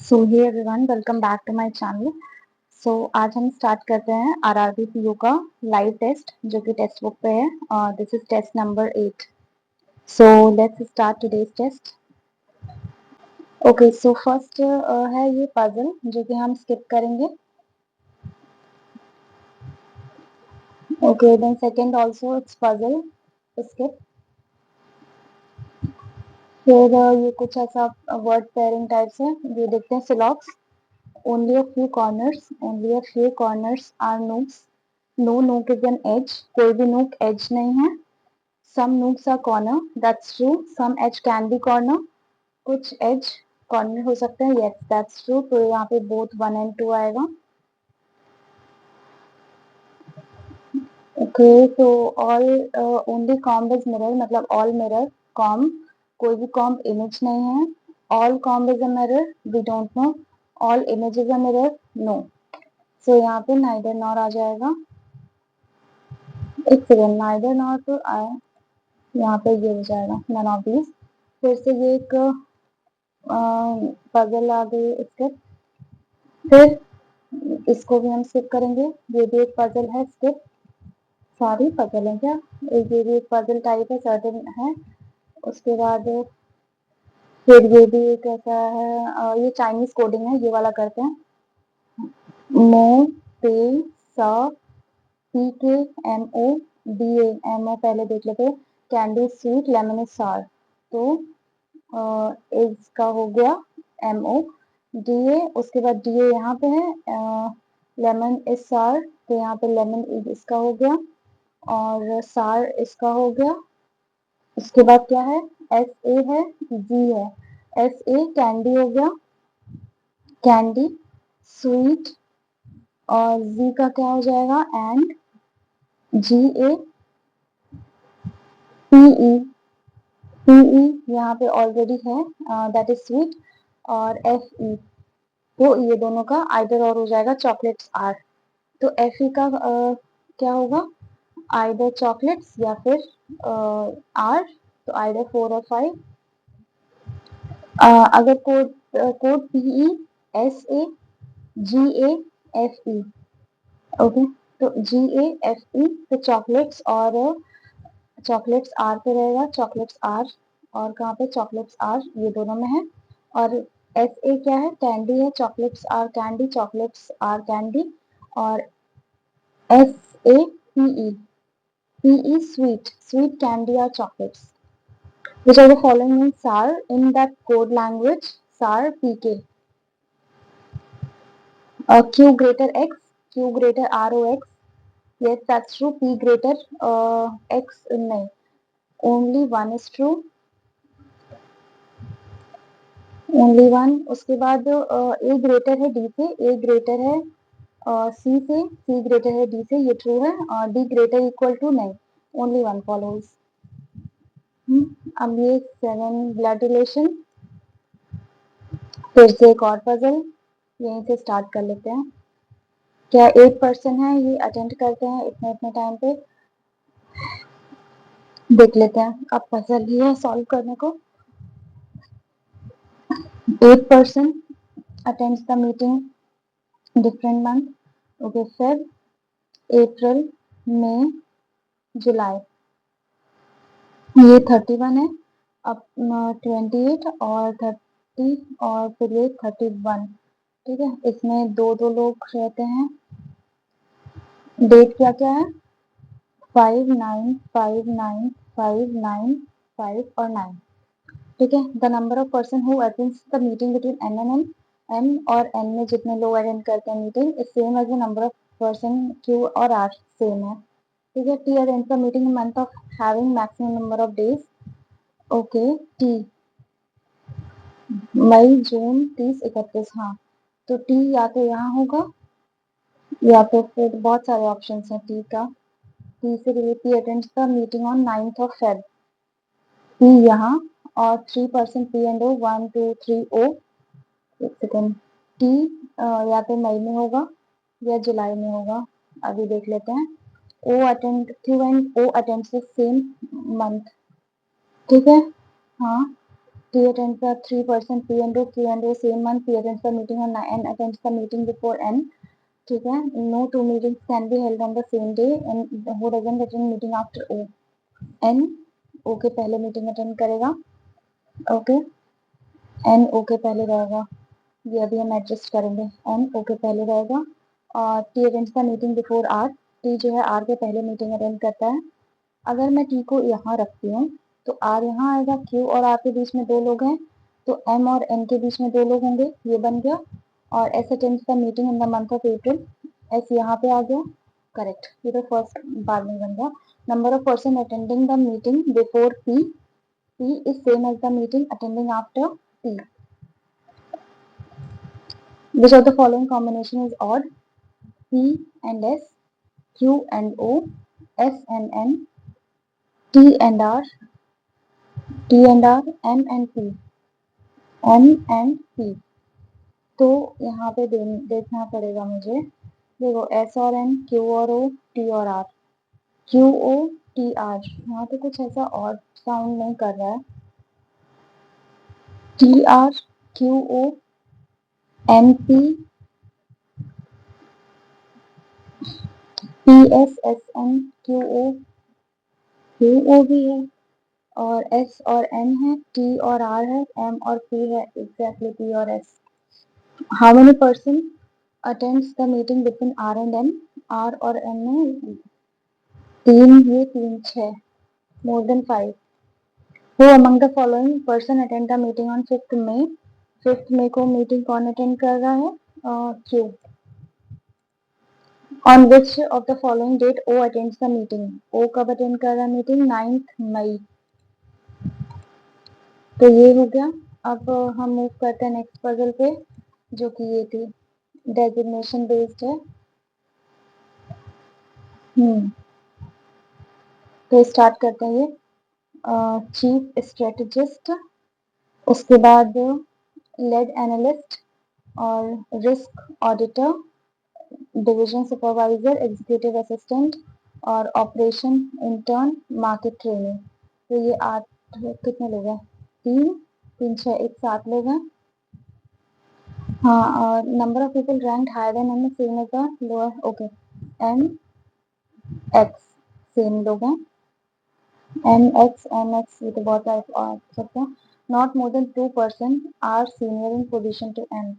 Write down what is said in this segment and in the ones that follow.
So hey everyone, welcome back to my channel. So आज हम start करते हैं आरआरबी पीओ का लाइव टेस्ट जो कि टेक्स्ट बुक पे है। This is test number 8। So let's start today's test. Okay, so first है ये पजल जो कि हम स्किप करेंगे। Okay, then second also it's puzzle skip. फिर ये कुछ ऐसा वर्ड पेयरिंग टाइप से ये देखते हैं। सिलॉक्स, only a few corners are nooks. No nook is an edge. कोई भी nook edge नहीं है. Some nooks are corner. That's true. Some edge can be corner. कुछ edge corner हो सकते हैं. Yes, that's true. तो यहाँ पे both 1 and 2 आएगा. Okay, so all only comb is mirror, मतलब all mirror comb. कोई भी comb image नहीं है. All comb is a mirror. We don't know. All image is a mirror. No. So यहाँ पे neither nor आ जाएगा. एक सेकेंड, neither nor तो आया, यहाँ पे ये हो जाएगा none of these. फिर से ये एक पजल आ गई स्किप। फिर इसको भी हम स्किप करेंगे। ये भी एक पजल है स्किप। सारी पजल है क्या? ये भी एक पजल टाइप है, सर्टेन है। उसके बाद फिर ये भी एक ऐसा है, ये चाइनीज कोडिंग है, ये वाला करते हैं। मो पे सा P K M O D A M O पहले देख लेते। कैंडी स्वीट, लेमन इज सार, तो इसका हो गया एम ओ डी ए। उसके बाद डी ए यहाँ पे है, लेमन इज सार, तो यहाँ पे लेमन इसका हो गया और सार इसका हो गया। उसके बाद क्या है, एस ए है, जी है। एस ए कैंडी हो गया, कैंडी स्वीट, और जी का क्या हो जाएगा, and G A P E, P E यहाँ पे ऑलरेडी है, दैट इज स्वीट, और एफ ई, तो ये दोनों का आइदर और हो जाएगा, चॉकलेट्स आर। तो एफ ई का क्या होगा, आइदर चॉकलेट्स या फिर आर, तो आइदर 4 और 5। अगर code code P E S A G A F E, okay, तो जी ए एफ ई, तो चॉकलेट्स और चॉकलेट्स आर पे रहेगा, चॉकलेट्स आर, और कहाँ पे, चॉकलेट्स आर ये दोनों में है। और एस ए क्या है, कैंडी है, chocolates are candy, chocolates are candy, और S A P E, P E sweet, sweet candy और chocolates. Which are the following means SAR in that code language? SAR PK. Q greater X, Q greater ROX. Yes, that's true. P greater X नहीं. Only one is true. Only one. उसके बाद A greater है D से, A greater है C से, C greater है D से, ये true है, और D greater equal to नहीं. Only one follows. अब ये 7 blood relation. फिर से एक और पजल यहीं से स्टार्ट कर लेते हैं। क्या 8 पर्सन है, ये अटेंड करते हैं इतने इतने टाइम पे, देख लेते हैं। अब पजल ही है सॉल्व करने को। 8 person attends the meeting, different month, okay, Feb, April, May, July, ये 31 है। अब 28 और 30 और फिर ये 31, ठीक है। इसमें दो दो लोग रहते हैं। डेट क्या क्या है, 5, 9, 5, 9, 5, 9, 5 और 9, ठीक है। The number of person who attends the meeting between N and M, M और एन में जितने लोग अटेंड करते हैं meeting, is same as the number of person Q और आर, सेम है, ठीक है। T attends the meeting month of having maximum number of days, okay. T May, June, 30, 31, हाँ, तो टी या तो यहाँ होगा या तो फिर बहुत सारे ऑप्शन हैं टी का। टी से related, T attends the meeting on 9th of Feb, P यहाँ, और 3% पी एंड ओ, 1, 2, 3 ओ, एक सेकेंड, टी या तो मई में होगा या जुलाई में होगा, अभी देख लेते हैं। O attend, Q and O attends the same month, ठीक है, हाँ। T attends the 3% P and O, Q and O same month. P attends the meeting on N attends the meeting before N. ठीक है. No two meetings can be held on the same day. And who doesn't attend meeting after O? N O के पहले meeting attend करेगा. Okay. N O के पहले रहेगा. ये अभी हम एडजस्ट करेंगे. N O के पहले रहेगा. और T attends the meeting before R. T जो है R के पहले meeting attend करता है. अगर मैं T को यहाँ रखती हूँ तो R यहाँ आएगा. Q और R के बीच में दो लोग हैं तो M और N के बीच में दो लोग होंगे. ये बन गया. और S attends the meeting in the month of April. S यहाँ पे आ गया. करेक्ट. ये तो फर्स्ट बाद में बन गया. Number of person attending the meeting before P. P is same as the meeting attending after T. Which of the following combination is odd? P and S, Q and O, S and N, T and R, M and P, M and P. तो यहाँ पे देखना पड़ेगा मुझे. देखो S और N, Q और O, T और R. Q O T R. यहाँ पे कुछ ऐसा ऑड साउंड नहीं कर रहा है. T R Q O M P P S S N Q O भी है. और S और N है, T और R है, M और P है. Exactly P और S. How many person attends the meeting between R and N? R और N में 3, ये 3, 6. More than 5. Who among the following person attend the meeting on 5th May? 5th May को meeting कौन attend कर रहा है? Q. On which of the following date O attends the meeting? O कब attend कर रहा है meeting? 9th May. तो ये हो गया. अब हम मूव करते हैं नेक्स्ट पजल पे जो कि ये थी डेजिग्नेशन बेस्ड है. तो स्टार्ट करते हैं. ये चीफ स्ट्रेटेजिस्ट, उसके बाद लेड एनालिस्ट और risk auditor, division supervisor, executive assistant और ऑपरेशन इंटर्न, मार्केट ट्रेनिंग. तो ये 8 कितने लोग हैं? 3, 6, 7 लोग हैं. हाँ. और number of people ranked higher than M same as the lower. Okay. M X same लोग हैं. एम एक्स ये तो बहुत सकते हैं. Not more than 2% are senior in position to M.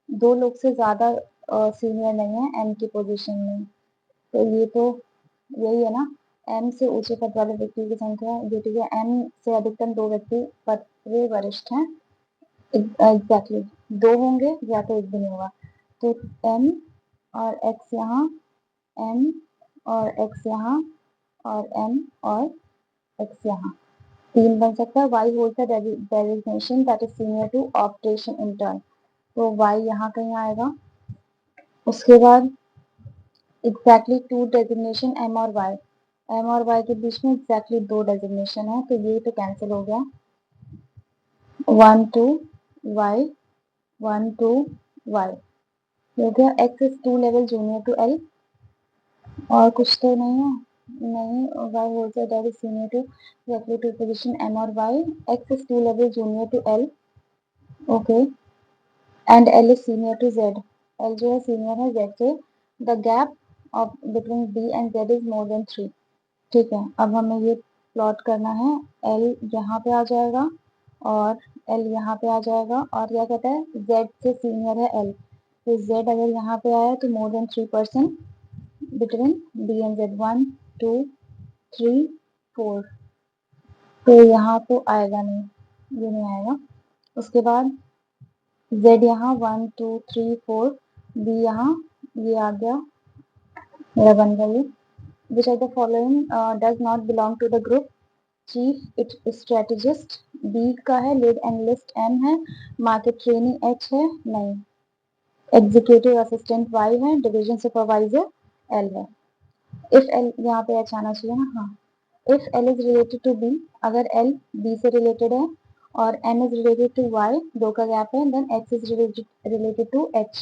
2 लोग से ज्यादा सीनियर नहीं है एम की पोजीशन में. तो ये तो यही है ना. एम से ऊंचे पद वाले व्यक्ति की संख्या जो कि एम से अधिकतम 2 व्यक्ति पद वे वरिष्ठ हैं. एग्जैक्टली 2 होंगे या तो एक भी नहीं होगा. तो एम और एक्स यहाँ, एम और एक्स यहाँ, और एम और एक्स यहाँ. 3 बन सकता है. Y hold the designation that is senior to operation intern. तो वाई यहाँ कहीं आएगा. उसके बाद एग्जैक्टली 2 डेजिग्नेशन एम और वाई. एम और वाई के बीच में एग्जैक्टली 2 डेजिग्नेशन है. तो ये तो कैंसिल हो गया. 1 2 वाई, 1 2 वाई हो गया. X is 2 level junior to L. और कुछ तो नहीं है. नहीं. Y hold the that is senior to directly to position M or Y. X is 2 level junior to L. Okay. And L is senior to Z. L जो है senior है Z से. The gap of between B and Z is more than 3. ठीक है. अब हमें ये plot करना है. L यहाँ पे आ जाएगा और L यहाँ पे आ जाएगा. और क्या कहता है? Z से सीनियर है L. तो Z अगर यहाँ पे आया तो more than 3% between B and Z. 1 2 3 4. तो यहाँ तो आएगा नहीं. ये नहीं आएगा. उसके बाद Z यहाँ 1 2 3 4. B यहाँ ये आ गया. मेरा बन गया ये. Which of the following does not belong to the group? Chief strategist B का है. लीड एनालिस्ट M है. मार्केट ट्रेनिंग H है. नहीं. एग्जीक्यूटिव असिस्टेंट Y है. डिवीजन सुपरवाइजर L है. इफ L यहाँ पे H आना चाहिए ना. हाँ. If L is related to B, अगर L B से related है और M is related to Y, 2 का गैप है, then X is related to H.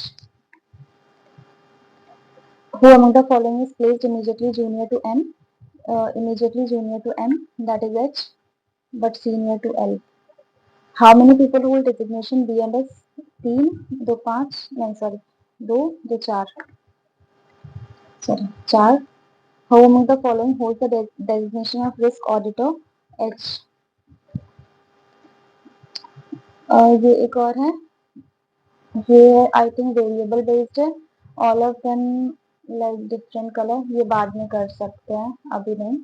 Who among the following is placed immediately junior to M? Immediately junior to M, that is H, but senior to L. How many people hold designation BMS? 3, 2 5, नहीं sorry 2, 2 4, sorry 4. Who among the following holds the designation of risk auditor? H. ये एक और है, ये I think variable based है. All of them like different colour. ये बाद में कर सकते हैं, अभी नहीं.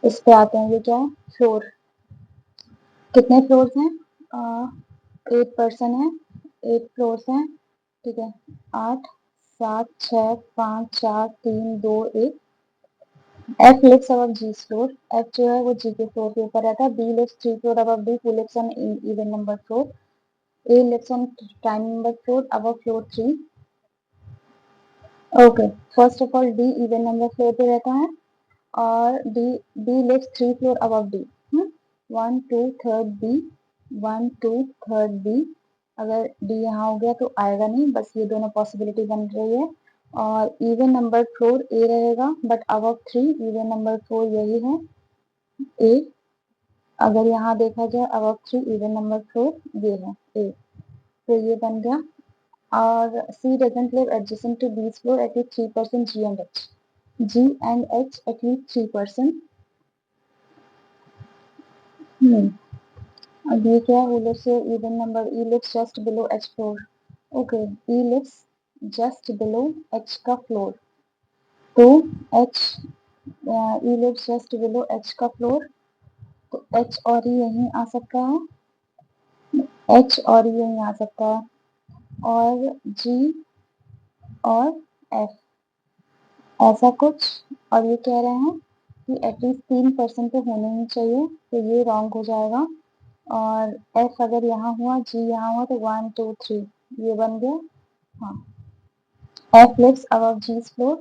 इस पे आते हैं. ये क्या है? फ्लोर. कितने फ्लोर्स हैं? 8 पर्सन है, 8 फ्लोर्स हैं. ठीक है. 8 7 6 5 4 3 2 1. F lives above G's floor. F जो है वो G के फ्लोर के ऊपर रहता है. B lives 3 floor above D. Who lives on even number floor? A lives on prime number floor above floor 3. Okay. First of all D even number floor पे रहता है और B lives 3 floor above D. 1 2 3rd B, 1 2 3rd B. अगर D यहाँ हो गया तो आएगा नहीं, बस ये दोनों पॉसिबिलिटी बन रही है. और इवन नंबर फ्लोर A रहेगा, but above 3 even number floor यही है A. अगर यहाँ देखा जाए अबव 3 इवन नंबर फ्लोर ये है A. तो ये बन गया. और C doesn't live adjacent to B's floor at least 3% G and H. G and H at least 3%. अब ये क्या है? Who lives here even number? E lives just below H floor. Okay, E lives just below H का floor. तो H E lives just below H का floor. तो H और E यहीं आ सकता है. H और E यहीं आ सकता है. और G और F ऐसा कुछ. और ये कह रहे हैं कि एटलीस्ट 3% तो होने ही चाहिए, तो ये रॉन्ग हो जाएगा. और F अगर यहाँ हुआ, G यहाँ हुआ, तो 1 2 3 ये बन गया. हाँ. F lives above G's floor.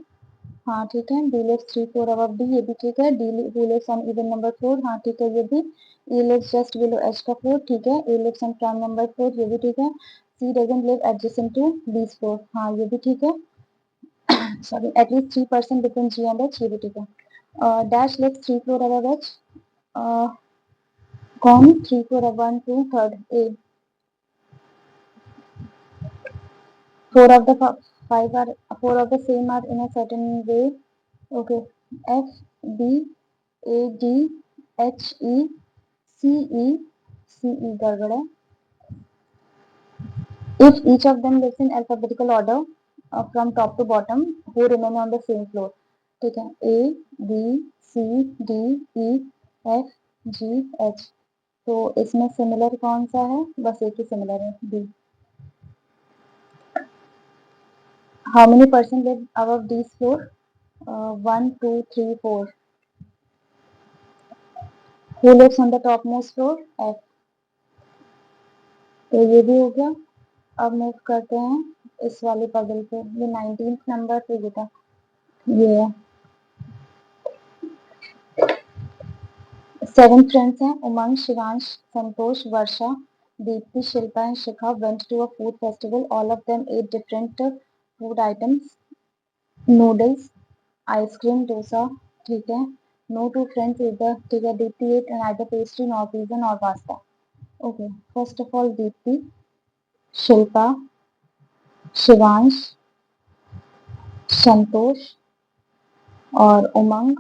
हाँ ठीक है. D lives 3 floor above D. ये भी ठीक है. D lives on even number floor. हाँ ठीक है. ये भी. E lives just below H का floor. ठीक है. A lives on prime number floor. ये भी ठीक है. C doesn't live adjacent to B's floor. हाँ ये भी ठीक है. Sorry, at least 3% between G and H. ये भी ठीक है. Dash lives 3 floor above H. कौन? 3 floor above 1 2 3rd A. 4 of the 5 are 4 of the same are in a certain way. Okay. F B A D H E C E C E गड़बड़ है. If each of them lives in alphabetical order from top to bottom, who remain on the same floor? ठीक है. A B C D E F G H. तो इसमें similar कौन सा है? बस एक ही सिमिलर है, D. How many person live above D's floor? 1 2 3 4. Who lives on the topmost floor? F. तो ये भी हो गया. अब मूव करते हैं इस वाले पजल पे. ये 19th नंबर पे ये था. ये है. 7 फ्रेंड्स हैं. Umang, Shivansh, Santosh, Varsha, Deepti, Shilpa and Shikha went to a food festival. All of them ate different food items. Noodles, ice cream, dosa. ठीक है. नो टू फ्रेंड्स इधर. ठीक है. Deepti ate neither pastry nor pizza nor pasta. Okay. First of all Deepti, Shilpa, Shivansh, संतोष और उमंग,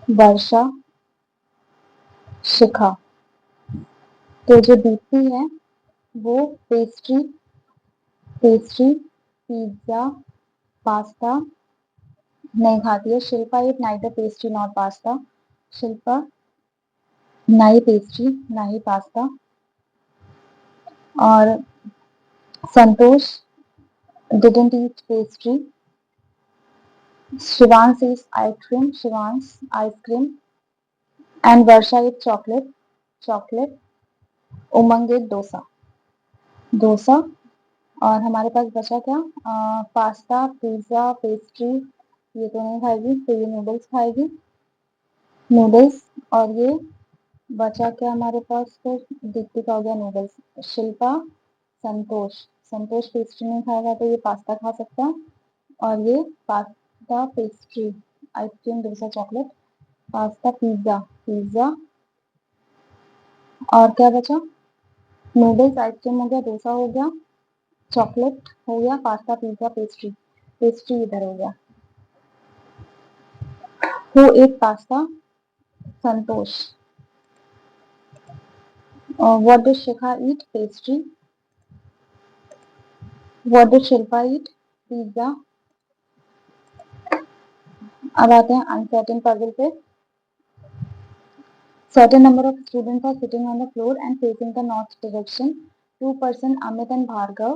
वर्षा, शिखा. तो जो दीप्ति है वो पेस्ट्री पिज्जा पास्ता नहीं खाती है. Shilpa eat neither pastry nor pasta. Shilpa ना ही पेस्ट्री ना ही पास्ता. और संतोष didn't eat pastry. Shivansh eats ice cream. And Varsha eats chocolate. Umang eat dosa. और हमारे पास बचा क्या? Pasta, pizza, pastry. ये तो नहीं खाएगी, तो ये नूडल्स खाएगी. नूडल्स. और ये बचा क्या हमारे पास? फिर दीप्ति का हो गया नूडल्स. शिल्पा, संतोष पेस्ट्री नहीं खाएगा, तो ये पास्ता खा सकता है. और ये pasta, pastry, ice cream, dosa, chocolate, pasta, pizza और क्या बचा? नूडल्स, आइसक्रीम हो गया, डोसा हो गया, चॉकलेट हो गया, पास्ता, पिज्जा, पेस्ट्री। पेस्ट्री इधर हो गया। Who ate pasta? Santosh. What did Shikha eat? Pastry. What did Shilpa eat? Pizza. अब आते हैं अनसर्टेन पजल पे। Certain number of students are sitting on the floor and facing the north direction. Two persons, Amit and Bhargav.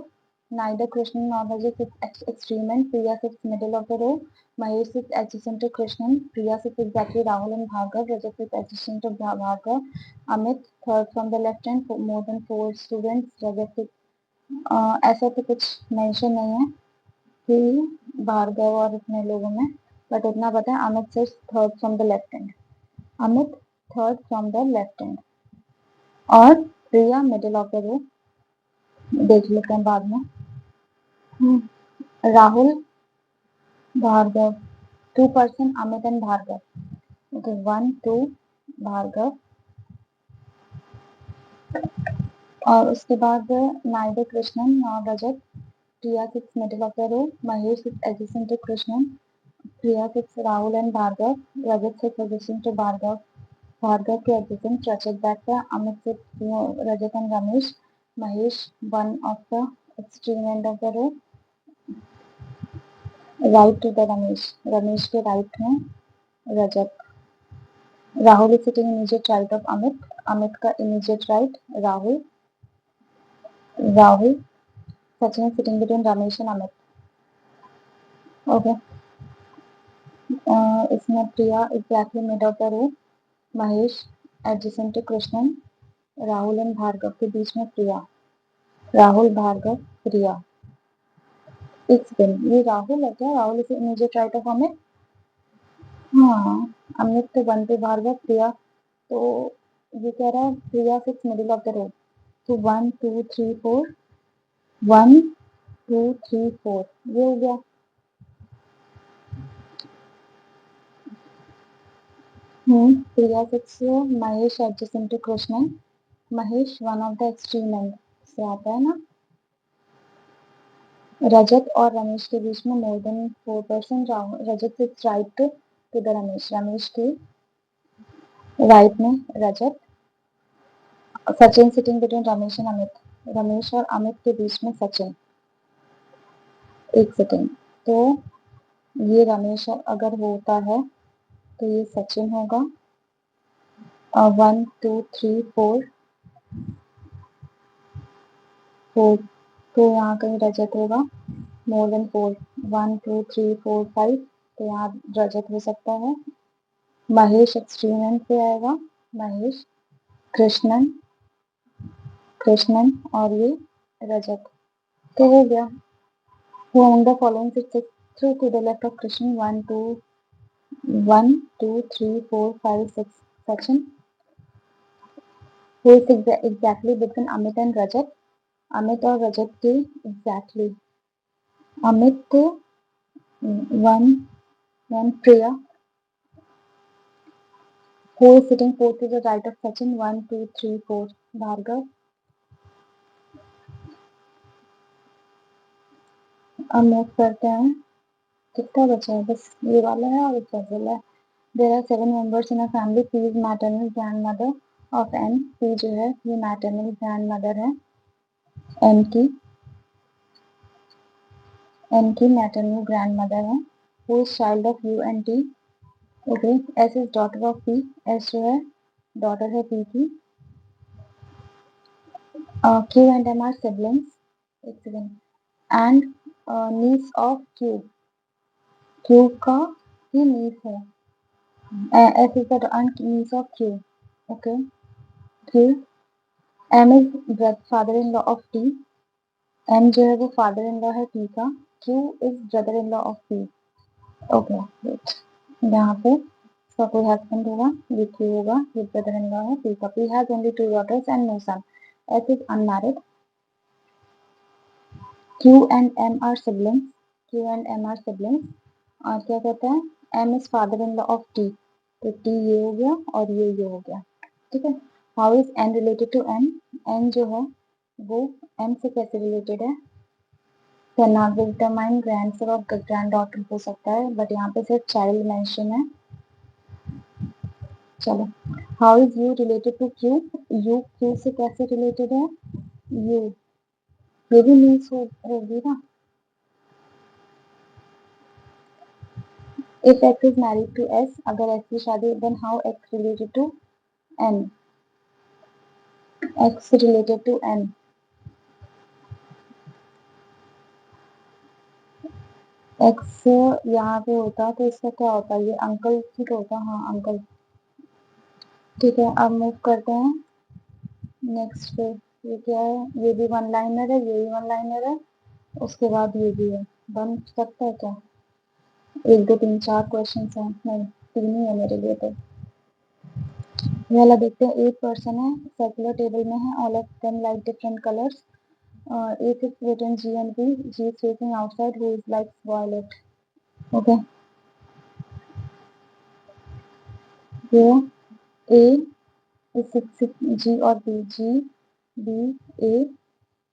Neither Krishnan nor Rajat sits at extreme end. Priya sits middle of the row. Mahesh sits adjacent to Krishnan. Priya sits exactly Rahul and Bhargav. Rajat sits adjacent to Bhargav. Amit third from the left hand. More than 4 students. Rajat sits ऐसा तो कुछ mention नहीं है कि भार्गव और इतने लोगों में, बट इतना पता है Amit sits third from the left hand. Amit third from the left hand और Priya middle of the row. देख लेते हैं बाद में। Rahul, Bhargav, 2 person, Amit and Bhargav. Okay, 1 2 Bhargav. और उसके बाद नाइडर कृष्णन और Rajat. Priya sits middle of the row. Mahesh sits adjacent to Krishnan. Priya sits Rahul and Bhargav. Rajat sits adjacent to Bhargav. Bhargav के एडजेसेंट रजत बैक पे। Amit sits Rajat and Ramesh. Mahesh one of the extreme end of the row, right to the Ramesh. Ramesh के right में Rajat. Rahul is sitting immediate right of Amit. Amit का immediate right Rahul. Rahul. Sachin is sitting between Ramesh and Amit. Okay. इसमें Priya exactly mid of the row. Mahesh adjacent to Krishnan. Rahul and Bhargav के बीच में Priya. Rahul, Bhargav, Priya. It's बिन, ये राहुल है क्या? Rahul is immediate right of Amit. हाँ, अमित तो वन पे, भार्गव, प्रिया। तो ये कह रहा है Priya sits middle of the row. तो 1 2 3 4, 1 2 3 4 ये हो गया। Priya sits Mahesh adjacent to Krishnan. Mahesh one of the extreme end से आता है ना। रजत और रमेश के बीच में more than 4%। Rajat sits right to the Ramesh. Ramesh के राइट में Rajat. Sachin sitting between Ramesh and Amit. Ramesh और अमित के बीच में सचिन। एक सेकेंड, तो ये रमेश अगर होता है तो ये सचिन होगा। 1 2 3 4 4, तो यहाँ कहीं रजत होगा। मोर देन 4, 1 2 3 4 5, तो यहाँ रजत हो सकता है। महेश एक्सट्रीम एंड पे आएगा। महेश, कृष्णन, कृष्णन और ये रजत। तो हो गया। Who among the following sits through to the left of Krishnan? 1 2 3 4 5 6 Sachin. Who is exactly between Amit and Rajat? Amit और रजत के exactly. Amit 1 Priya. Who is sitting fourth to the right of Sachin? 1 2 3 4 Bhargava. अब नोट करते हैं कितना बचा है, बस ये वाला है और एक पजल है। There are 7 members in a family. P is maternal grandmother of N. P जो है ये maternal grandmother है N की। N की maternal grandmother है। Who is child of U and T? Okay. S is daughter of P. S जो है daughter है P की। Q and M are siblings. एक second. And niece of Q. Q का ही niece है। S is the niece of Q. Okay. Q. M is father-in-law of T. M जो है वो father-in-law है T का। Q is brother-in-law of P. Okay. Great. यहाँ पे इसका कोई husband होगा, ये Q होगा, ये brother-in-law है P का। P has only 2 daughters and no son. S is unmarried. Q and M are siblings. Q and M are siblings. और क्या कहता है? M is father-in-law of T. तो T ये हो गया और ये हो गया। ठीक है। How is N related to N? N जो है वो एम से कैसे रिलेटेड है? Can not be determine, grandson और ग्रैंड डॉटर हो सकता है, बट यहाँ पे सिर्फ चाइल्ड मेंशन है। चलो, how is U related to Q? U Q से कैसे रिलेटेड है? यू, ये भी मीन्स होगी ना। If X is married to S, अगर एक्स की शादी, then how X related to N? X related to N, X यहाँ पे होता तो इसका क्या होता? ये अंकल ठीक होता, हाँ अंकल। ठीक है, अब मूव करते हैं नेक्स्ट पे। ये क्या है? ये भी वन लाइनर है, ये भी वन लाइनर है, उसके बाद ये भी है। बन सकता है क्या? 1 2 3 4 क्वेश्चन है, नहीं 3 ही है मेरे लिए तो। वाला देखते हैं। 8 पर्सन है, सर्कुलर टेबल में है, all of them like different colours. If it's written G and B, G is facing outside, who is like violet. Okay. Here A is G और B, G B A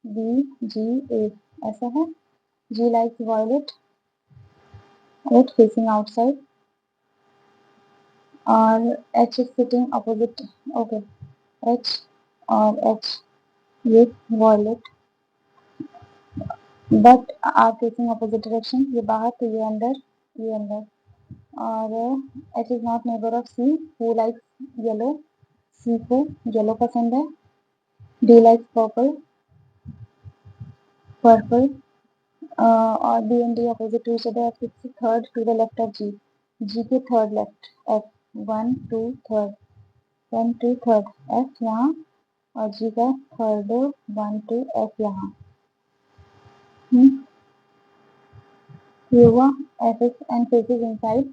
B G A, ऐसा है। G likes violet, it facing outside, और H is sitting opposite. Okay, H और H ये violet, but are facing opposite direction, ये बाहर तो ये अंदर, ये अंदर। और H is not neighbor of C, who likes yellow, C को येलो पसंद है। D likes purple, purple. और B and D opposite to each other, F is third to the left of G, G के third left, F 1 2 third, 1 2 third, F यहाँ, और G का third 1 2 F यहाँ। ये हुआ। F is and faces inside,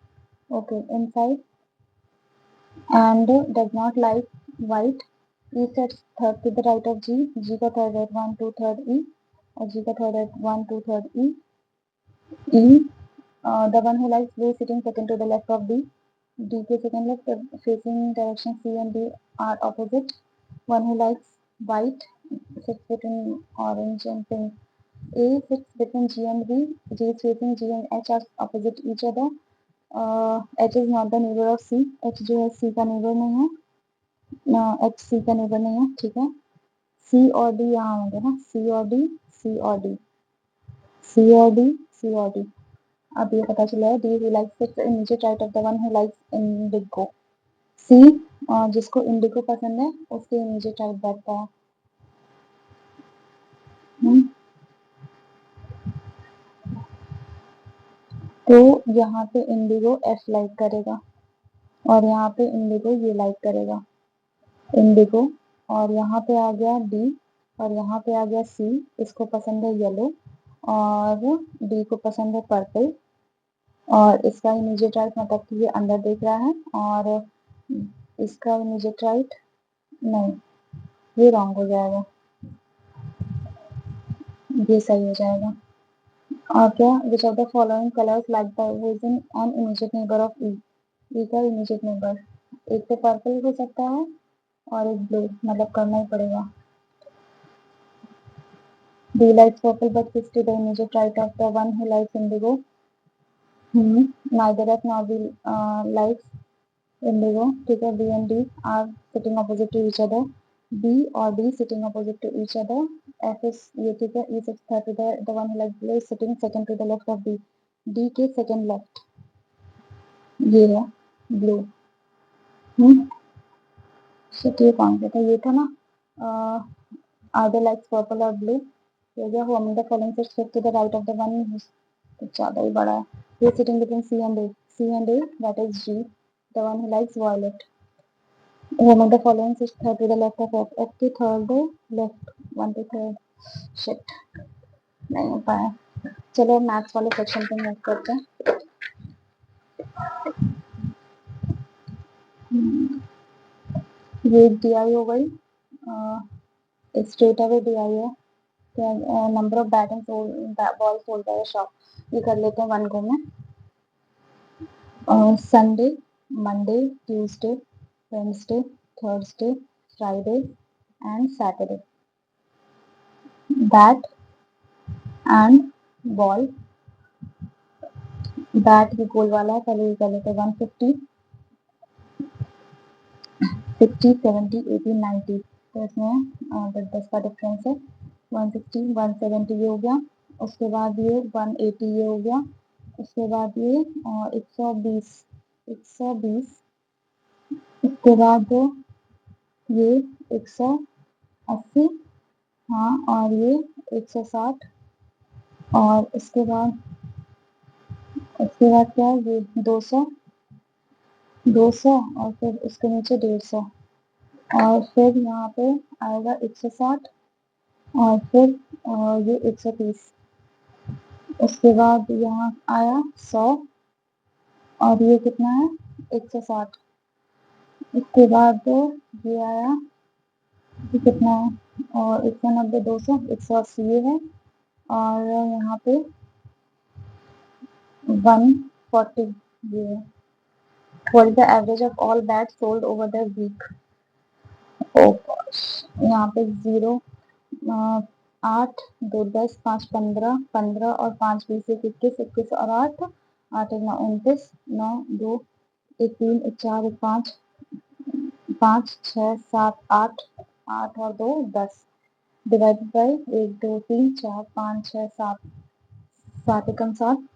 okay inside, and does not like white, E sets third to the right of G, G का third at 1 2 third E, और G का third at 1 2 third E, E the one who likes blue sitting second to the left of D, D के second left facing direction C and D are opposite, one who likes white sits between orange and pink, A sits between G and B, G is facing G and H are opposite each other, H is not the neighbor of C, H जो है C का neighbor नहीं है, H C का neighbor नहीं है, ठीक है। C और D यहाँ होंगे ना, C और D, C और D, C और D, C और D। अब ये पता चला है, D who likes sits immediate right of the one who likes indigo, C जिसको इंडिगो पसंद है उसके इमीडिएट राइट बैठता है। तो यहाँ पे इंडिगो F लाइक करेगा, और यहाँ पे इंडिगो ये लाइक करेगा, इंडिगो। और यहाँ पे आ गया D, और यहाँ पे आ गया C, इसको पसंद है येलो, और D को पसंद है पर्पल, और इसका इमीडिएट राइट मतलब कि ये अंदर देख रहा है, और इसका इमीडिएट राइट नहीं, ये रॉन्ग हो जाएगा, ये सही हो जाएगा। और क्या, which of the following colours like the vision an immediate neighbour of E, E का इमीडिएट नेबर, एक तो पर्पल हो सकता है और एक ब्लू, मतलब करना ही पड़ेगा। D likes purple but sits to the immediate right of the one who likes indigo. Neither F nor B likes indigo. ठीक है, B and D are sitting opposite to each other. B और D sitting opposite to each other. F is ये ठीक है, E sits third to the one who likes blue is sitting second to the left of D. D के second left ये है blue. Shit, ये कौन सा था? ये था ना, either likes purple or blue. ये गया, who among the following sits to the right of the one who's ज़्यादा ही बड़ा है। He is sitting between C and A. C and A, that is G, the one who likes violet. Who among the following sits third to the left of F? F की third left, 1 to third. Shit, नहीं हो पाया। चलो maths वाले section पे move करते हैं। ये DI हो गई, स्ट्रेट अवे DI है। Number of batting ball sold by shop, ये कर लेते हैं 1 गो में। Sunday, Monday, Tuesday, Wednesday, Thursday, Friday and Saturday. Bat and ball. Bat भी गोल वाला है, पहले ये कर लेते 150, 60, 70, 80, 90, तो इसमें 10 का डिफरेंस है। 160, 170 ये हो गया, उसके बाद ये 180 ये हो गया, उसके बाद ये 120, 120, उसके बाद ये 180, हाँ, और ये 160, और उसके बाद क्या है, ये 200, 200, और फिर उसके नीचे 150, और फिर यहाँ पे आएगा 160, और फिर ये 130, उसके बाद यहाँ आया 100, और ये कितना है 160, उसके बाद ये आया, ये कितना है, और 190, 200, 180 ये है, और यहाँ पे 140 ये है। What is the average of all bats sold over the week? Oh gosh, यहाँ पे 0, 8, 2, 10, 5, 15, 15 और 5, 20, 21, 21 और 8, 8, 9, 29, 9, 2, 1, 3, 1, 4, 1, 5, 5, 6, 7, 8, 8 और 2, 10, डिवाइडेड बाई 1, 2, 3, 4, 5, 6, 7, 7 एकम 7,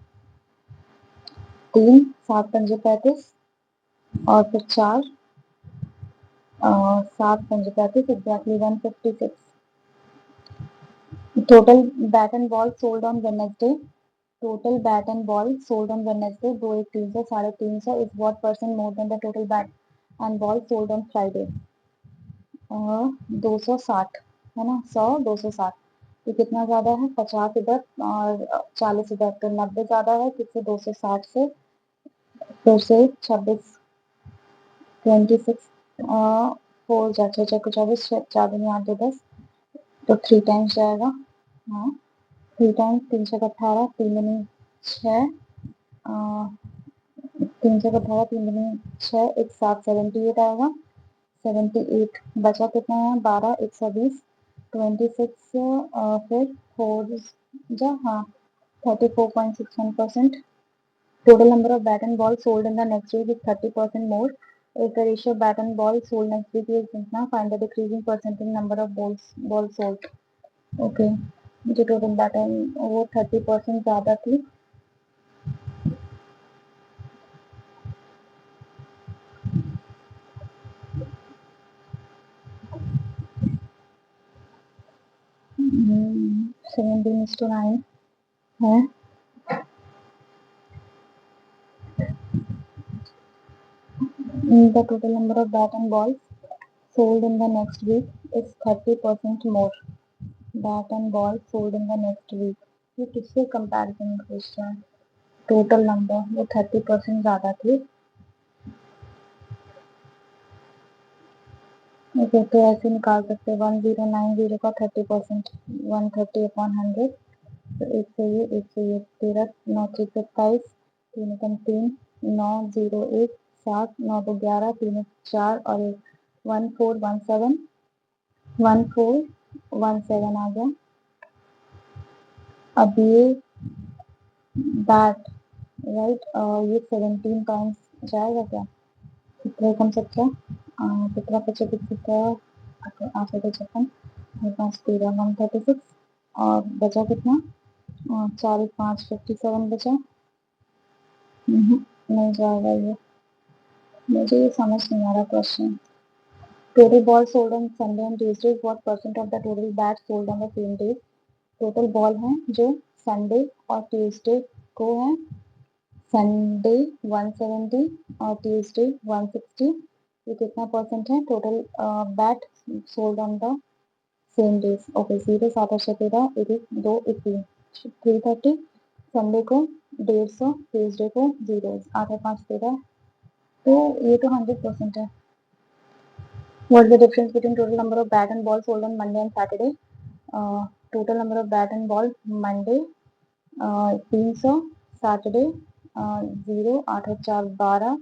3, 7 पंजे 35, और फिर 4, 7 पंजे 35, exactly 156. Total bat and ball sold on Wednesday. Total bat and ball sold on Wednesday 2, 1, 300, 350 is what percent more than the total bat and ball sold on Friday? 260 है ना, 100, 260, तो कितना ज्यादा है, 50 इधर और 40 इधर, तो 90 ज्यादा है, किससे 260 से, फिर से 26, 26, 4 जा 6, 6 को 24, 4 दूनी 8, 2 10, तो 3 टाइम्स जाएगा, हाँ 3 टाइम्स 3 से 18, 3 दूनी 6, 3 से 18, 3 दूनी 6, 1, 7, 78 आएगा, 78, बचा कितना है 12, 120, 26, फिर 4 जा, हाँ 34.61%. Total number of bat and ball sold in the next week is 30% more. If the ratio of bat and ball sold next week is कितना, find the decreasing percent in number of balls sold. Okay, जो total bat and वो 30% ज़्यादा थी, hmm, 17:9 है. The total number of bat and balls sold in the next week is 30% more. Bat and ball sold in the next week. ये किससे comparison पूछ रहा है, टोटल नंबर वो 30% ज़्यादा थी. ओके, तो ऐसे निकाल सकते हैं 1090 का 30%, 130/100, तो 1 से ये 13, 9 3 27, 3 एकम 3, 9 0 1 7, 9 2 11, 3 4 और 1417, 1417 आ गया. अब ये बैट राइट, ये 17 टाइम्स जाएगा क्या, कितना कम सकता, कितना 25, 8 56, 5 13, 136, और बचा कितना, 4 5 57 बचा. नहीं जाएगा ये, मुझे ये समझ नहीं आ रहा question. Total ball sold on Sunday and Tuesday, what percent of the total bat sold on the same day. Total ball है जो संडे और ट्यूसडे को है, संडे 170 और ट्यूसडे 160, ये कितना परसेंट है total bat sold on the same days. Okay, 0 7 8 13, 2 3, 330, Sunday को 150, ट्यूसडे को 0, 8 5 13, तो ये तो 100% है. What is the difference between total number of bat and ball sold on Monday and Saturday? Total number of bat and ball Monday 300, Saturday 0, 8 और 4 12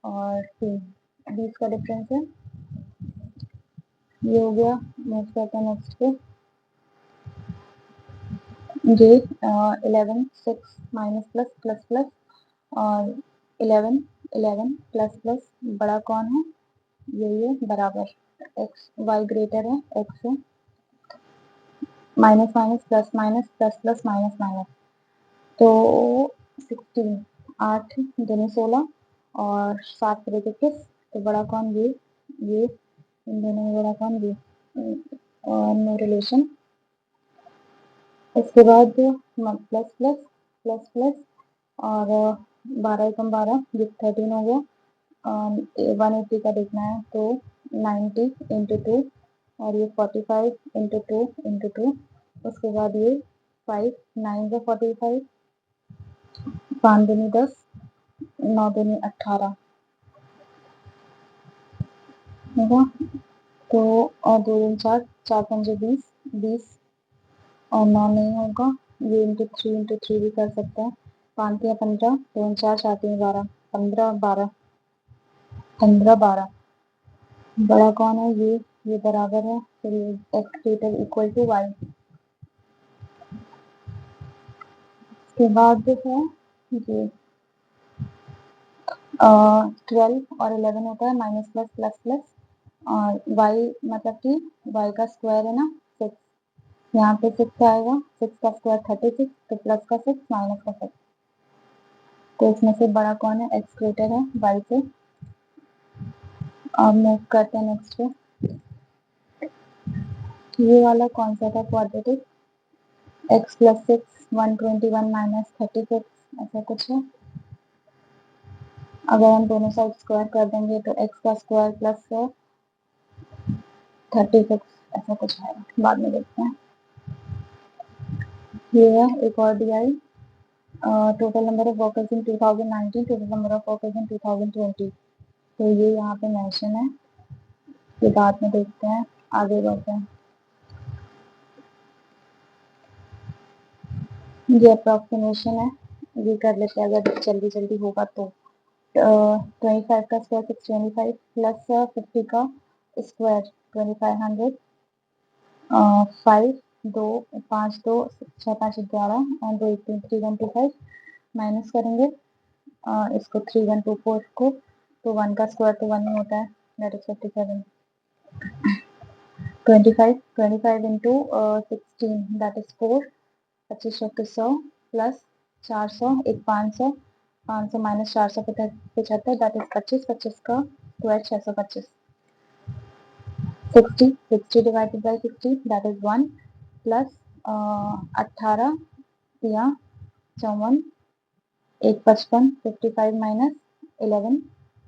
और 3, 20 का difference है. ये हो गया। नेक्स्ट करते हैं नेक्स्ट पे। ये 11 6 माइनस प्लस प्लस प्लस और 11 11 प्लस प्लस बड़ा कौन है, ये बराबर एक्स वाई ग्रेटर है एक्स से, minus minus plus minus plus plus minus minus, तो 16 8 दूनी 16 और 7 3 21, तो बड़ा कौन ये इन दोनों में बड़ा कौन ये, और नो रिलेशन। इसके बाद प्लस प्लस प्लस प्लस और 12 कम 12 ये 13 हो गया। 180 का देखना है तो 90 इंटू 2 और ये 45 इंटू 2 इंटू 2। उसके बाद ये 5 9 का 45, 5 दूनी 10 9 दूनी 18 होगा। तो और 2 दूनी 4 4 पंजे 20 20 और 9 नहीं होगा। ये इंटू थ्री भी कर सकते हैं। 5 या 15 2 4 4 3 12 15 12 15 12 बड़ा कौन है ये बराबर है, फिर x greater equal to y. उसके बाद जो है ये 12 और 11 होता है माइनस प्लस प्लस प्लस और वाई मतलब कि वाई का स्क्वायर है ना 6, यहाँ पे 6 आएगा, 6 का स्क्वायर 36, तो प्लस का 6 माइनस का 6, तो इसमें से बड़ा कौन है, एक्स ग्रेटर है वाई से। अब मूव करते हैं नेक्स्ट पे। ये वाला कौन सा था क्वाड्रेटिक, एक्स प्लस 6 121 माइनस 36 ऐसा कुछ है। अगर हम दोनों साइड स्क्वायर कर देंगे तो एक्स का स्क्वायर प्लस 36 ऐसा कुछ है, बाद में देखते हैं। ये है एक और D I, total number of workers in 2019, total number of workers in 2020, तो ये यहाँ पे मेंशन है, ये बाद में देखते हैं, आगे बढ़ते हैं। ये अप्रॉक्सीमेशन है, ये कर लेते हैं अगर जल्दी जल्दी होगा तो। 25 का स्क्वायर 625 प्लस 50 का स्क्वायर 2500, 5 2 5 2 6 5 11 और 2 3 3125 माइनस करेंगे इसको 3124 को, तो 1 का स्क्वायर तो 1 ही होता है, that is 57। 25 into 16 that is 4, 25 100 plus 400 एक 500, 500 माइनस 475 दैट इज 25, 25 का square 625, 60 divided by 60 that is 1 plus 18 या 54 एक 55, 55 माइनस 11,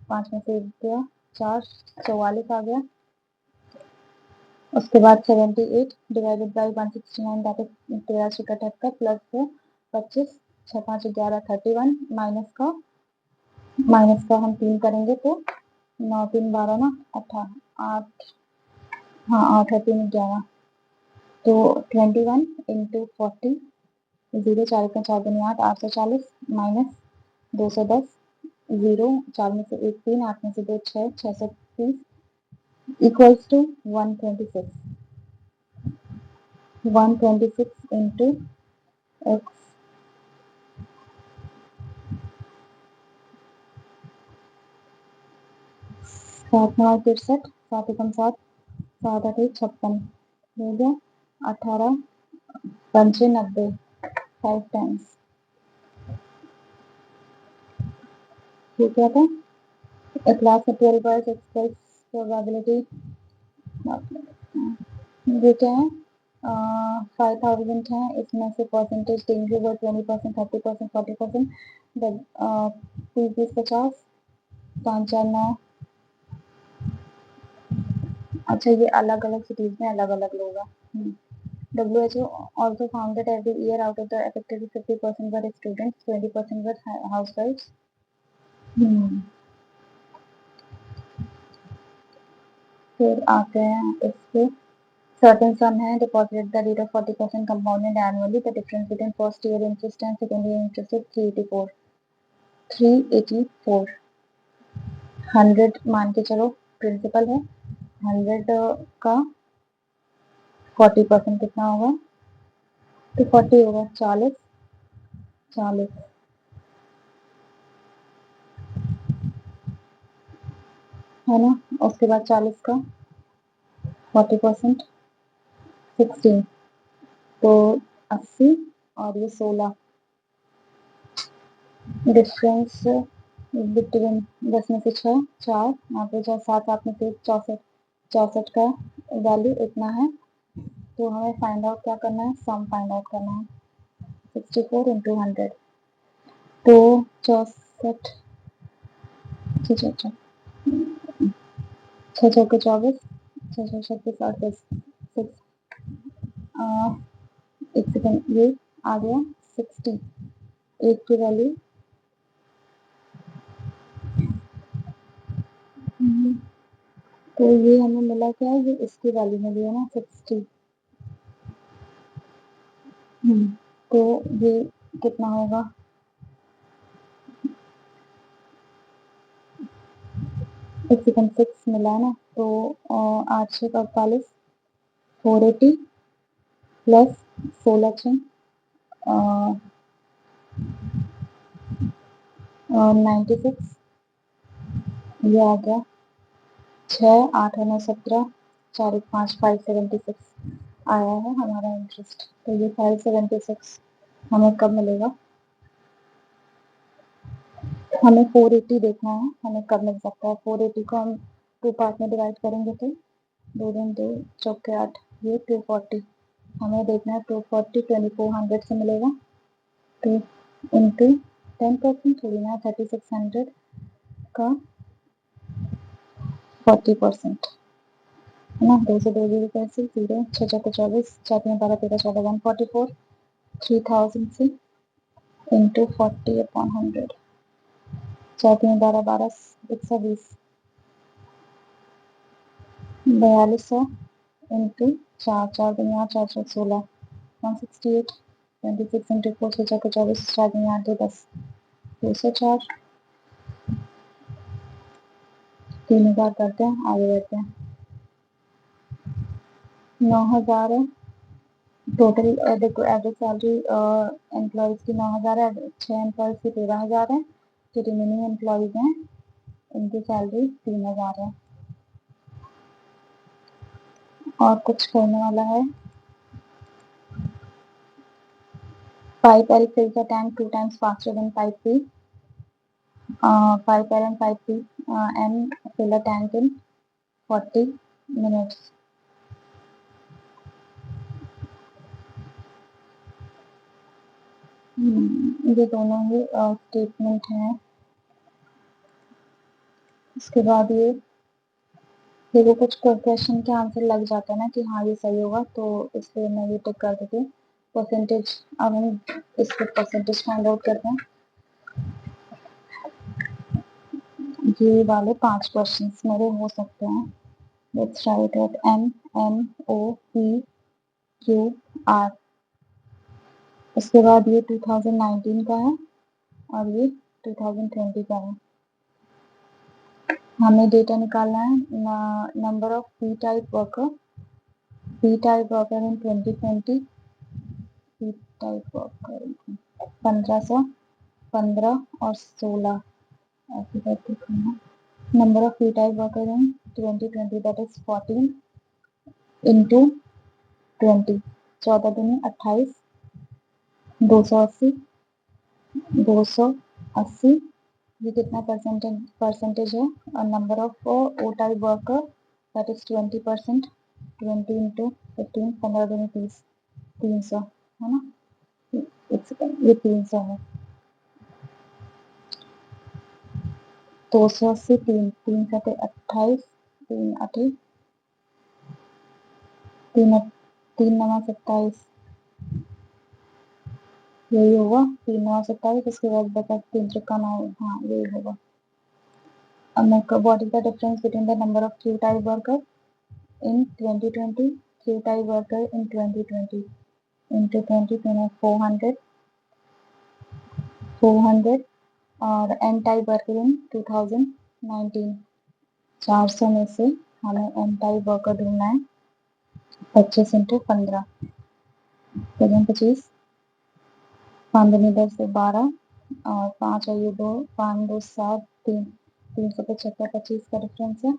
5 में से 1 गया 4, 44 आ गया। उसके बाद 78 divided by 169 that is 1378 plus 25 6 5 11 31 minus का हम 3 करेंगे तो 9 3 12 ना 8 हाँ 8 है 3 11, तो 21 इंटू 40 0 4 का 4 दूनी 8 840 माइनस 210 0 4 में से 1 3 8 में से 2 6 630 इक्वल्स टू 126 इंटू एक्स 7 9 63 7 एकम 7 7 8 56 हो गया 18 95 5 टाइम्स। ये क्या था, a class of 12 bars express probability, ये क्या है 5000 है, इसमें से परसेंटेज देंगे वो 20% 30% 40%, 30 50 5 4 9। अच्छा ये अलग अलग सिटीज में अलग अलग लोग हैं। WHO also found that every year out of the affected 50% were students, 20% were housewives. फिर आते हैं इस पे, certain sum है deposited the rate of 40% compounded annually, the difference between first year interest and second year interest is 384 100 मान के चलो principal है 100 का 40% कितना होगा? तो 40 होगा, 40 है ना। उसके बाद 40 का 40% 16, तो 80 और ये 16। डिफरेंस बिटवीन 10 में से 6 4, यहाँ पे 7 में से 64 का वैल्यू इतना है। तो हमें फाइंड आउट क्या करना है? सम फाइंड आउट करना है। 64 इंटू 100, तो 64 छः चौके 24, 6 36 6 एक सेकेंड, ये आ गया 60। एक की वैल्यू तो ये हमें मिला क्या है? ये इसकी वैल्यू मिली है ना 60। तो ये कितना होगा? एक सेकेंड, 6 मिला है ना, तो 8 6 48, 480 प्लस 16 6 96, ये आ गया 6 8 9 17, 4 1 5 576 आया है हमारा इंटरेस्ट। तो ये 576 हमें कब मिलेगा? हमें 480 देखना है, हमें कब मिल सकता है। 480 को हम 2 पार्ट में डिवाइड करेंगे, तो 2 दूनी 2 चौके 8, ये 240 हमें देखना है। 240 2400 से मिलेगा, तो इंटू 10% थोड़ी ना, 3600 का 40% है ना। 2 से 2 जीरो कैंसिल, 0 6 चौके 24, 4 में 12 13 14 144, 3000 से इंटू 40/100, 4 में 12 12 120, 4200 इंटू 4 4 दुनिया 4 4 16 168, 26 इंटू 4 6 चौके 24, 4 दुनिया 8 10 204। 3000 करते हैं, आगे बढ़ते हैं। 9000 है टोटल। देखो एवरेज सैलरी एम्प्लॉयज की 9000 है, 6 एम्प्लॉयज की 13000 है, जो रिमेनिंग एम्प्लॉयज हैं इनकी सैलरी 3000 है। और कुछ करने वाला है। Pipe L fills the tank 2 times faster than pipe P. Pipe L and pipe P M fill a tank in 40 minutes. ये दोनों ही स्टेटमेंट हैं। इसके बाद ये देखो, कुछ क्वेश्चन के आंसर लग जाता है ना कि हाँ ये सही होगा, तो इसलिए मैं ये टिक कर देती हूँ। परसेंटेज, अब हम इसके परसेंटेज फाइंड आउट करते हैं। ये वाले 5 क्वेश्चन मेरे हो सकते हैं। Let's write it MNOPQR। उसके बाद ये 2019 का है और ये 2020 का है। हमें डेटा निकालना है number of P type worker in 2020। P type worker 1515 और 16 ऐसे करके लिखना। Number of P type worker in 2020 that is 14 into 20, 14 दूनी 28, 280 280, ये कितना परसेंटेज है? और number of O type worker that is 20%, 20 into 15, 15 दूनी 30, 300 है ना। एक सेकेंड, ये 300 है। 280 3 3 सते 28, 3 8 3 3 9 27, यही होगा 3 9 27। इसके बाद बता 3 चौका 9, हाँ यही होगा। What is the difference between the number of Q type worker in 2020, Q type worker in 2020 into 2020 400 और N type worker in 2019 400 में से हमें एन टाइप वर्कर ढूंढना है। 25 × 15 25, 5 दूनी 10 से 12 और 5 और ये 2, 5 2 7 3, 375 25 का डिफरेंस है।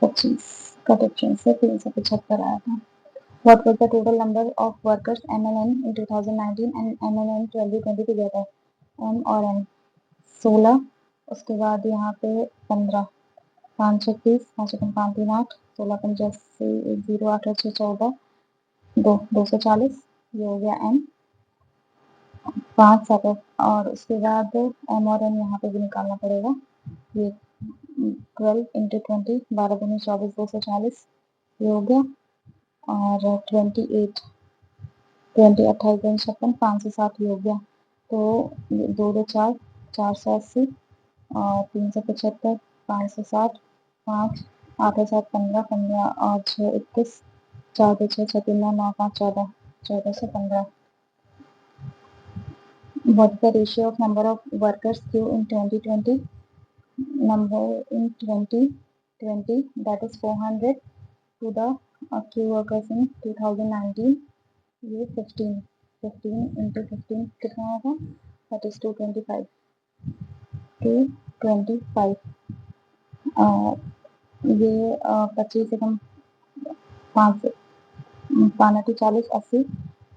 25 का डिफरेंस है 375 आया था। What was the total number of workers MNN in 2019 and MNN 2020 together? M और N 16, उसके बाद यहाँ पे 15, 5 36, 5 5 3 8, 16 50 से 1 0 8 6 14, 2 240, ये हो गया M, 5 7 और उसके बाद M और N यहाँ पे भी निकालना पड़ेगा। ये 12 × 20, 12 दूनी 24, 240, ये हो गया। और 28 28 दूनी 56, 5 से 7 ये हो गया। तो 2 2 4, 480 और 375, 5 से 7, 5 8 और 7 15, 15 और 6 21, 4 2 6 6 3 9 9 5 14, 14 से 15। What is the ratio of number of workers queue in 2020? Number in 2020, that is 400 to the queue workers in 2019. ये 15 × 15 कितना होगा? That is 225 225। ये 25 से कम 5 5 40 80,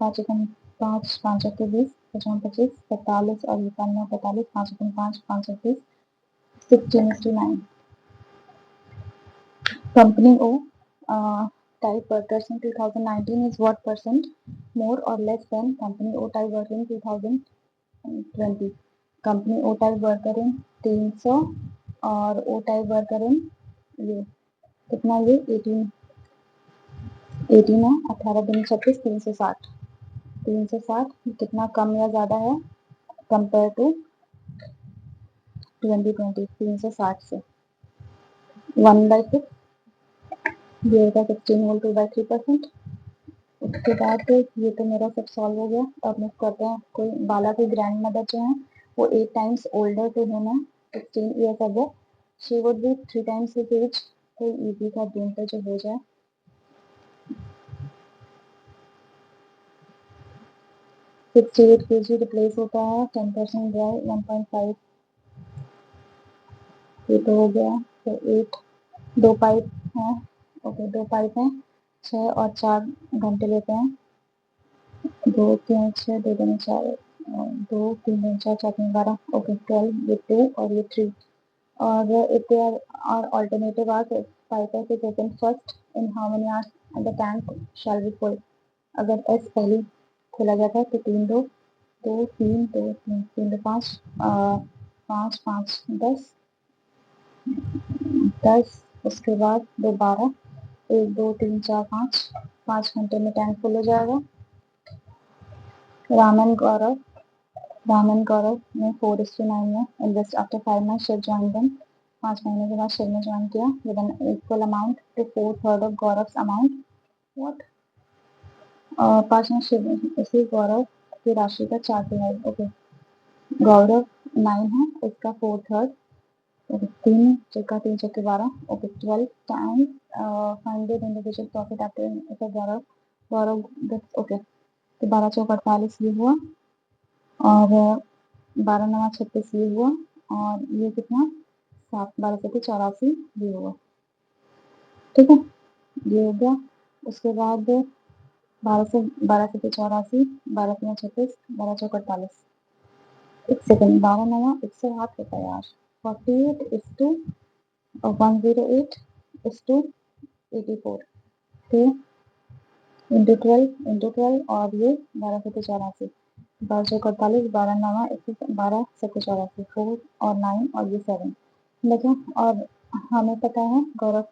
5 एकम 5 5 के 20, 55 25 45 और 95 45, 5 एकम 5 5 30, 16:9। Company O type workers in 2019 is what percent more or less than company O type worker in 2020? Company O type worker in 300 और O type worker in ये कितना, ये 18 है। 18 दूनी 36, 360, 360 कितना कम या ज़्यादा है कंपेयर टू 2020? 360 से 1/6 ये होगा 16 होल 2/3%। उसके बाद ये तो मेरा सब सॉल्व हो गया। अब मूव करते हैं। कोई बाला की ग्रैंड मदर जो है वो 8 times ओल्डर टू हिम है 16 years ago, she would be 3 times his age. कोई इजी का ढूंढते जो हो जाए। 68 kg रिप्लेस होता है 10% ड्राई 1.5, ये तो हो गया। तो 8, 2 पाइप हैं। ओके 2 पाइप हैं, 6 और 4 घंटे लेते हैं। 2 3 6 2 2 4 2 3 3 4 4 3 12, ओके 12, ये 2 और ये 3। और if there are alternative hours, pipe is open first in how many hours and the tank shall be full? अगर S पहले खोला जाता है तो 3 2 2 3 2 3 3 2 5 5 5 10 10, उसके बाद 2 12, 1 2 3 4 5, 5 घंटे में टैंक फुल हो जाएगा। रामन गौरव ने 4:9 में invest after 5 months Shiv join them. 5 महीने के बाद शिव ने ज्वाइन किया with an equal amount to 4/3 of Gaurav's amount. What? 5 में शिव इसी गौरव की राशि का 4/3। ओके गौरव 9 है, इसका 4/3, ओके 3 चौका 3 चौके 12, okay 12 times find the individual profit after Gaurav okay तो 12 चौक 48 ये हुआ और 12 9 36 ये हुआ और ये कितना 7 12 से 84 ये हुआ। ठीक है ये हो गया। उसके बाद 12 से 84, 12 3 36, 12 चौक 48, एक सेकंड 12 9 108 होता है यार। 48 is to 108 is to 84, ठीक है इंटू 12 और ये 12 से 84, 12 चौक 48, 12 9 12 से 84, 4 और 9 और ये 7 देखो। और हमें पता है गौरव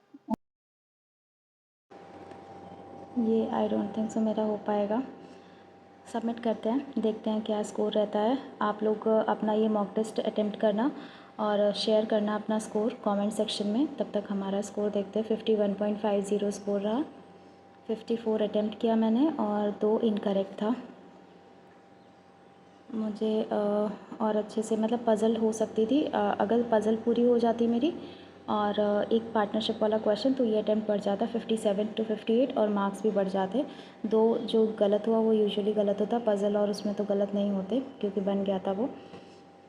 ये आई डोंट थिंक सो मेरा हो पाएगा। सबमिट करते हैं, देखते हैं क्या स्कोर रहता है। आप लोग अपना ये मॉक टेस्ट अटेम्प्ट करना और शेयर करना अपना स्कोर कमेंट सेक्शन में। तब तक हमारा स्कोर देखते हैं। 51.50 स्कोर रहा। 54 अटेम्प्ट किया मैंने और 2 इनकरेक्ट था। मुझे और अच्छे से मतलब पज़ल हो सकती थी। अगर पज़ल पूरी हो जाती मेरी और एक पार्टनरशिप वाला क्वेश्चन, तो ये अटैम्प्ट बढ़ जाता 57 to 58 और मार्क्स भी बढ़ जाते। दो जो गलत हुआ वो यूजुअली गलत होता, पज़ल और उसमें तो गलत नहीं होते क्योंकि बन गया था वो।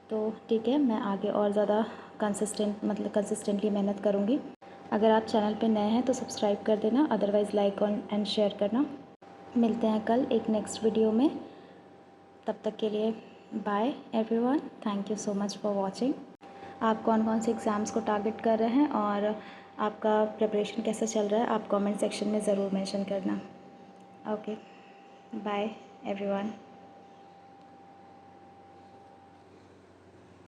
तो ठीक है, मैं आगे और ज़्यादा कंसिस्टेंटली मेहनत करूँगी। अगर आप चैनल पे नए हैं तो सब्सक्राइब कर देना, अदरवाइज़ लाइक एंड शेयर करना। मिलते हैं कल एक नेक्स्ट वीडियो में। तब तक के लिए bye everyone, thank you so much for watching. आप कौन कौन से एग्ज़ाम्स को टारगेट कर रहे हैं और आपका प्रिपरेशन कैसा चल रहा है, आप कमेंट सेक्शन में ज़रूर मेंशन करना। Okay, bye everyone.